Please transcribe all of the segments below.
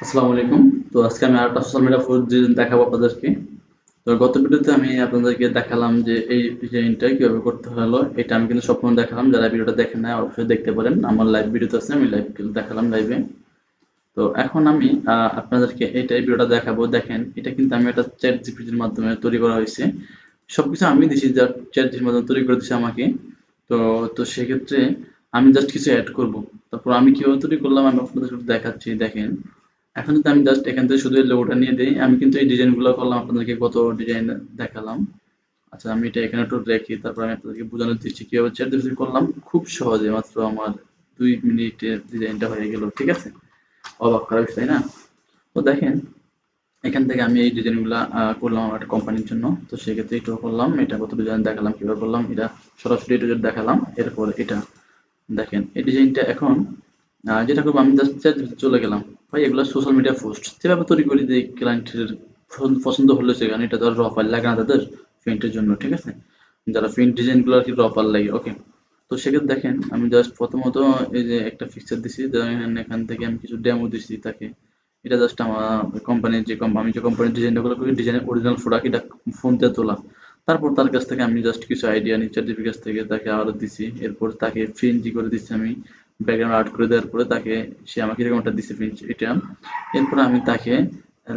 আসসালামু আলাইকুম। তো আজকে আমি আরেকটা সোশ্যাল মিডিয়া পোস্ট দেখাবো আপনাদেরকে। তো গত ভিডিওতে আমি আপনাদেরকে দেখালাম যে এই ডিজাইনটা কিভাবে করতে হলো। এটা আমি কিন্তু সম্পূর্ণ দেখালাম। যারা ভিডিওটা দেখেন নাই অবশ্যই দেখতে পারেন। আমার লাইভ ভিডিওতে আছে, আমি লাইভ দেখালাম লাইভে। তো এখন আমি আপনাদেরকে এইটাই ভিডিওটা দেখাবো। দেখেন, এটা কিন্তু আমি একটা চ্যাট জিপিটির মাধ্যমে তৈরি করা হয়েছে। সবকিছু আমি দিছি, যা চ্যাট জিপিটির মাধ্যমে তৈরি করে দিছে আমাকে। তো তো সেক্ষেত্রে আমি জাস্ট কিছু অ্যাড করব। তারপর আমি কিভাবে তৈরি করলাম আমি আপনাদের একটু দেখাচ্ছি। দেখেন, এখন যদি আমি জাস্ট এখান থেকে শুধু এই লোগোটা নিয়ে দেই, আমি কিন্তু এই ডিজাইনগুলো করলাম, আপনাদেরকে কত ডিজাইন দেখালাম। আচ্ছা, আমি এটা এখানে একটু রেখে তারপর আমি আপনাদেরকে বোঝানোর দিচ্ছি কিভাবে চ্যাট জিপিটি করলাম। খুব সহজে মাত্র আমার 2 মিনিটের ডিজাইনটা হয়ে গেল। ঠিক আছে? অবাক করা বিষয়, তাই না? তো দেখেন, এখান থেকে আমি এই ডিজাইনগুলা করলাম আমার একটা কোম্পানির জন্য। তো সেক্ষেত্রে এটাও করলাম। এটা কত ডিজাইন দেখালাম, কিভাবে করলাম এটা সরাসরি এটা দেখালাম। এরপর এটা দেখেন, এই ডিজাইনটা এখন যেটা করবো, আমি জাস্ট চলে গেলাম। ভাই, এগুলো সোশ্যাল মিডিয়া পোস্ট যেভাবে তৈরি করি যে ক্লায়েন্টের পছন্দ হলো, সেখানে এটা ধর র ফাইল লাগে না তাদের প্রিন্টের জন্য। ঠিক আছে? যারা প্রিন্ট ডিজাইনগুলো আর কি র ফাইল লাগে। ওকে। তো সেক্ষেত্রে দেখেন, আমি জাস্ট প্রথমত এই যে একটা পিকচার দিছি, দেখেন এখান থেকে আমি কিছু ডেমো দিছি তাকে। এটা জাস্ট আমার কোম্পানির যে আমি যে কোম্পানির ডিজাইনটা গুলো করি, ডিজাইনের অরিজিনাল প্রোডাক্ট এটা ফোন দিয়ে তোলা। তারপর তার কাছ থেকে আমি জাস্ট কিছু আইডিয়া নিই চ্যাট জিপিটির কাছ থেকে, তাকে আরো দিছি। এরপর তাকে ফ্রিঞ্জি করে দিচ্ছি আমি, ব্যাকগ্রাউন্ড আর্ট করে দেওয়ার পরে তাকে, সে আমাকে এরকমটা দিছে ফ্রিঞ্জ এটা। এরপর আমি তাকে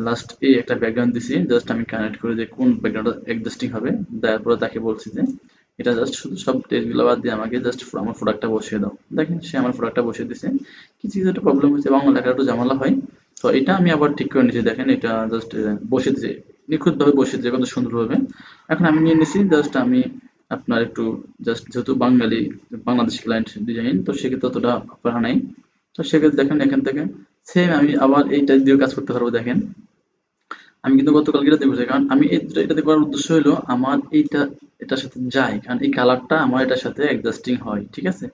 লাস্ট এই একটা ব্যাকগ্রাউন্ড দিছি, জাস্ট আমি কানেক্ট করে যে কোন ব্যাকগ্রাউন্ডটা অ্যাডজাস্টিং হবে। দেওয়ার পরে তাকে বলছি যে এটা জাস্ট শুধু সব টেক্সটগুলো বাদ দিয়ে আমাকে জাস্ট আমার প্রোডাক্টটা বসিয়ে দাও। দেখেন, সে আমার প্রোডাক্টটা বসিয়ে দিছে। কিছু কিছু একটা প্রবলেম হয়েছে, বাংলা লেখাটা একটু ঝামেলা হয়। তো এটা আমি আবার ঠিক করে নিয়েছি। দেখেন, এটা জাস্ট বসিয়ে দিয়েছে, নিখুঁতভাবে বসিয়ে দিয়েছে, কত সুন্দরভাবে। এখন আমি নিয়ে নিছি, জাস্ট আমি আপনার একটু জাস্ট যেহেতু বাঙালি, বাংলাদেশি ক্লায়েন্ট ডিজাইন, তো সেক্ষেত্রে অতটা পড়া নাই। তো সেক্ষেত্রে দেখেন, এখান থেকে সেম আমি আবার এইটা দিয়েও কাজ করতে পারবো। দেখেন, আমি কিন্তু গতকালকে এটাতে করেছি, কারণ আমি এটাতে করার উদ্দেশ্য হলো আমার এইটা এটার সাথে যায়, কারণ এই কালারটা আমার এটার সাথে অ্যাডজাস্টিং হয়। ঠিক আছে?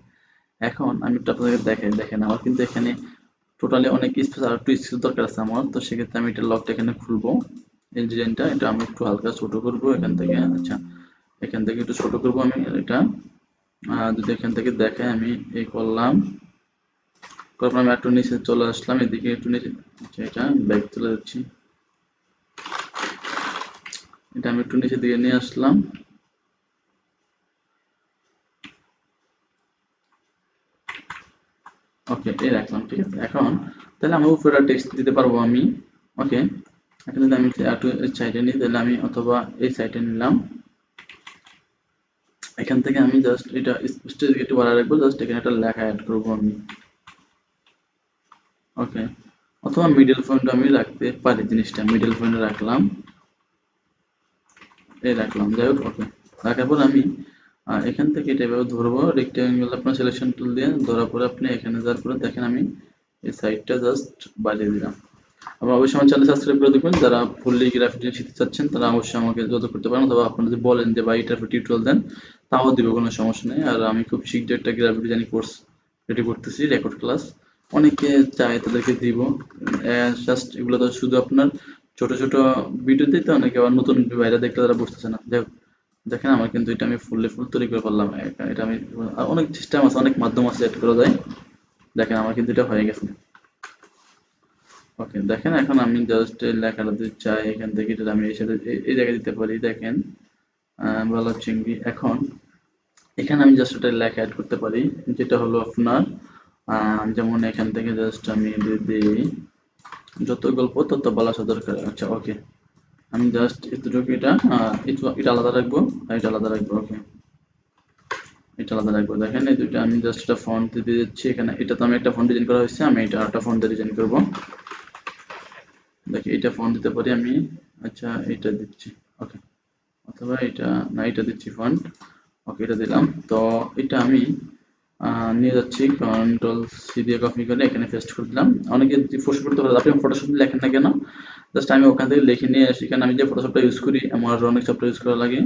এখন আমি একটু আপনাদেরকে দেখাই। দেখেন, আমার কিন্তু এখানে টোটালি অনেক স্পেস, আর একটু স্পেস দরকার আছে আমার। তো সেক্ষেত্রে আমি এটা লকটা এখানে খুলবো। এই ডিজাইনটা এটা আমি একটু হালকা ছোট করবো এখান থেকে। আচ্ছা, এখান থেকে একটু ছোট করবো আমি এটা। যদি এখান থেকে দেখে আমি এই করলাম, তারপর আমি একটু নিচে চলে আসলাম, এদিকে একটু নিচে। আচ্ছা, এটা ব্যাক চলে যাচ্ছি, এটা আমি একটু নিচের দিকে নিয়ে আসলাম। ওকে, এই রাখলাম। ঠিক আছে? এখন তাহলে আমার উপরে টেক্সট দিতে পারবো আমি। ওকে। এখন যদি আমি একটু সাইডে নিই, তাহলে আমি অথবা এই সাইডে নিলাম। এখান থেকে আমি জাস্ট এটা স্পেসটা একটু বাড়ায় রাখবো, জাস্ট এখানে একটা লেখা অ্যাড করবো আমি। ওকে। অথবা মিডল পয়েন্ট আমি রাখতে পারি, জিনিসটা মিডল পয়েন্টে রাখলাম। এই রাখলাম, যাই হোক। ওকে। রাখার পর আমি এখান থেকে এটা এভাবে ধরবো, রেক্টেঙ্গেল আপনার সিলেকশন টুল দিয়ে ধরার পরে আপনি এখানে যাওয়ার পরে দেখেন আমি এই সাইডটা জাস্ট বাড়িয়ে দিলাম। আপনারা অবশ্যই আমার চ্যানেল সাবস্ক্রাইব করে দেখবেন। যারা ফুললি গ্রাফিক ডিজাইন শিখতে চাচ্ছেন তারা অবশ্যই আমাকে যোগাযোগ করতে পারেন, অথবা আপনারা যদি বলেন যে ভাই এটার টিউটোরিয়াল দেন, তাও দিব, কোনো সমস্যা নেই। আর আমি খুব শীঘ্রই একটা গ্রাফিক ডিজাইন কোর্স রেডি করতেছি, রেকর্ড ক্লাস। অনেকে চায় তাদেরকে দিব। জাস্ট এগুলো তো শুধু আপনার ছোট ছোট ভিডিওতেই, তো অনেকে আবার নতুন ভাইরা দেখলে তারা বুঝতেছে না। যাই হোক, দেখেন আমার কিন্তু এটা আমি ফুল তৈরি করে ফেললাম। এটা আমি অনেক সিস্টেম আছে, অনেক মাধ্যম আছে সেট করা যায়। দেখেন, আমার কিন্তু এটা হয়ে গেছে। ওকে, দেখেন এখন আমি জাস্ট লেখাটা দিতে চাই, এখান থেকে এটা আমি এই সাথে এই জায়গায় দিতে পারি। দেখেন, বলা চিংড়ি। এখন এখানে আমি জাস্ট একটা লেখা অ্যাড করতে পারি, যেটা হলো আপনার যেমন এখান থেকে জাস্ট আমি যদি যত গল্প তত বলা দরকার। আচ্ছা, ওকে। আমি জাস্ট এতটুকু এটা এটা আলাদা রাখবো, আর এটা আলাদা রাখবো। ওকে, এটা আলাদা রাখবো। দেখেন, এই দুইটা আমি জাস্ট একটা ফন্ট দিয়ে দিচ্ছি এখানে। এটা তো আমি একটা ফন্ট ডিজাইন করা হয়েছে, আমি এটা একটা ফন্ট দিয়ে ডিজাইন করবো। দেখি, এটা ফন্ট দিতে পারি আমি। আচ্ছা, এটা দিচ্ছি। ওকে। অথবা এটা, না, এটা দিচ্ছি ফন্ট। ওকে, এটা দিলাম। তো এটা আমি নিয়ে যাচ্ছি, কন্ট্রোল সি দিয়ে কপি করে এখানে পেস্ট করে দিলাম। অনেকে প্রশ্ন করতে পারে আপনি ফটোশপ লেখেন না কেন? জাস্ট আমি ওখান থেকে লিখে নিয়ে আসি, কারণ আমি যে ফটোশপটা ইউজ করি আমার অনেক সফটওয়্যার ইউজ করা লাগে।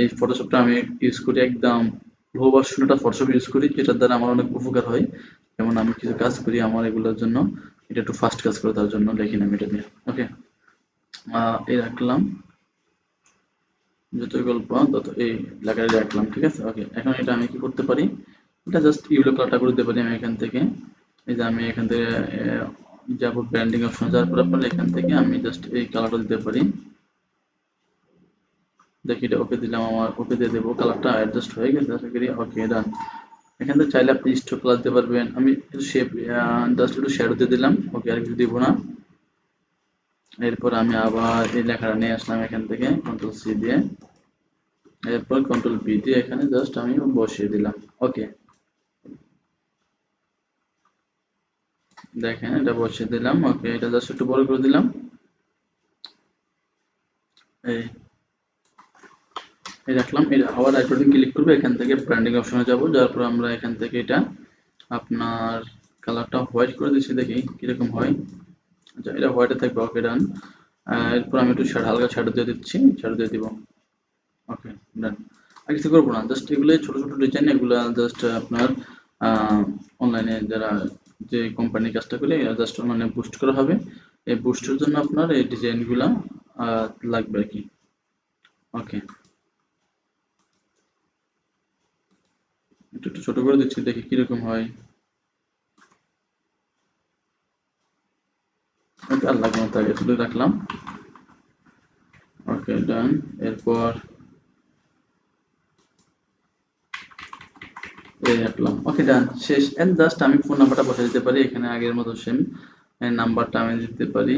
এই ফটোশপটা আমি ইউজ করি একদম লো ভার্সন একটা ফটোশপ ইউজ করি, যেটার দ্বারা আমার অনেক উপকার হয়। যেমন আমি কিছু কাজ করি আমার এগুলোর জন্য, এটা একটু ফাস্ট কাজ করে তার জন্য লিখি আমি এটা দিয়ে। ওকে। এই রাখলাম, যতই গল্প তত এই লেখাটা রাখলাম। ঠিক আছে? ওকে। এখন এটা আমি কি করতে পারি, এটা জাস্ট ইউলো কালারটা করে দিতে পারি আমি এখান থেকে। এই যে আমি এখান থেকে যাব ব্র্যান্ডিং অপশন, যাওয়ার পর আপনার এখান থেকে আমি জাস্ট এই কালারটা দিতে পারি। দেখি এটা ওকে দিলাম, আমার ওকে দিয়ে দেবো, কালারটা অ্যাডজাস্ট হয়ে গেছে আশা করি। ওকে ডান। এখান থেকে চাইলে আপনি স্ট্রোক কালার দিতে পারবেন, আমি শেপ জাস্ট একটু শ্যাডো দিয়ে দিলাম। ওকে, আর কিছু দিব না। এরপর আমি আবার এই লেখাটা নিয়ে আসলাম এখান থেকে কন্ট্রোল সি দিয়ে, এরপর কন্ট্রোল বি দিয়ে এখানে জাস্ট আমি বসিয়ে দিলাম। ওকে, দেখেন এটা বসিয়ে দিলাম। ওকে, এটা জাস্ট একটু বড় করে দিলাম। এই এই রাখলাম। এটা আবার রাইট বাটন ক্লিক করবো, এখান থেকে ব্র্যান্ডিং অপশনে যাব, যাওয়ার পর আমরা এখান থেকে এটা আপনার কালারটা হোয়াইট করে দিচ্ছি, দেখি কিরকম হয়। আচ্ছা, এটা হোয়াইটে থাকবে। ওকে ডান। এরপর আমি একটু হালকা শ্যাডো দিয়ে দিচ্ছি, শ্যাডো দিয়ে দিব। ওকে ডান। আর কিছু করবো না, জাস্ট এগুলো ছোট ছোট ডিজাইন, এগুলো জাস্ট আপনার অনলাইনে যারা যে কোম্পানির কাজটা করে জাস্ট অনলাইনে বুস্ট করা হবে। এই বুস্টের জন্য আপনার এই ডিজাইনগুলা লাগবে আর কি। ওকে, একটু একটু ছোট করে দিচ্ছি, দেখি কিরকম হয়। ওকে, আর লাগবে না, তাই এতটুকু রাখলাম। ওকে ডান। এরপর এই রাখলাম। ওকে ডান, শেষ। এন্ড জাস্ট আমি ফোন নাম্বারটা বসে দিতে পারি এখানে, আগের মতো সেম নাম্বারটা আমি দিতে পারি।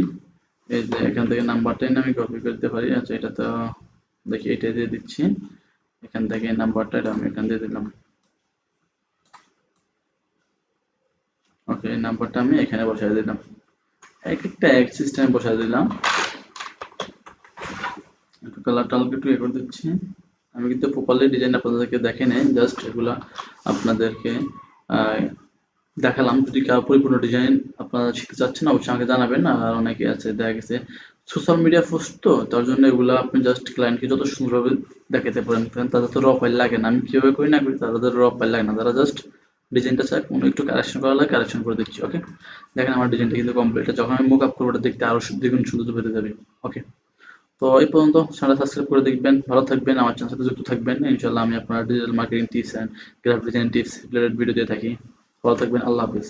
এই যে এখান থেকে নাম্বারটা আমি কপি করতে পারি। আচ্ছা, এটা তো দেখি, এটা দিয়ে দিচ্ছি। এখান থেকে নাম্বারটা এটা আমি এখান দিয়ে দিলাম। ওকে, এই নাম্বারটা আমি এখানে বসাই দিলাম, এক একটা এক সিস্টেমে বসাই দিলাম। একটু কালারটা হালকা একটু করে দিচ্ছি। আমি কিন্তু প্রপারলি ডিজাইন আপনাদেরকে দেখে নেই, জাস্ট এগুলা আপনাদেরকে দেখালাম। যদি কারো পরিপূর্ণ ডিজাইন আপনারা শিখতে চাচ্ছেন অবশ্যই আমাকে জানাবেন। আর অনেকে আছে দেখা গেছে সোশ্যাল মিডিয়া পোস্ট, তো তার জন্য এগুলো আপনি জাস্ট ক্লায়েন্টকে যত সুন্দরভাবে দেখাতে পারেন, কারণ তাদের তো র ফাইল লাগে না। আমি কিভাবে করি না করি, তাদের র ফাইল লাগে না, তারা জাস্ট ডিজাইনটা চায় কোনো একটু কারেকশন করা লাগে, কারেকশন করে দিচ্ছি। ওকে, দেখেন আমার ডিজাইনটা কিন্তু কমপ্লিট। যখন আমি মুক আপ করবো, ওটা দেখতে আরো দ্বিগুণ সুন্দর বেড়ে যাবে। ওকে, তো এই পর্যন্ত চ্যানেল সাবস্ক্রাইব করে দেখবেন, ভালো থাকবেন, আমার চ্যানেল সাথে যুক্ত থাকবেন। ইনশাল্লাহ আমি আপনার digital marketing tips and graphic design tips related video দিয়ে থাকি। ভালো থাকবেন, আল্লাহ হাফিজ।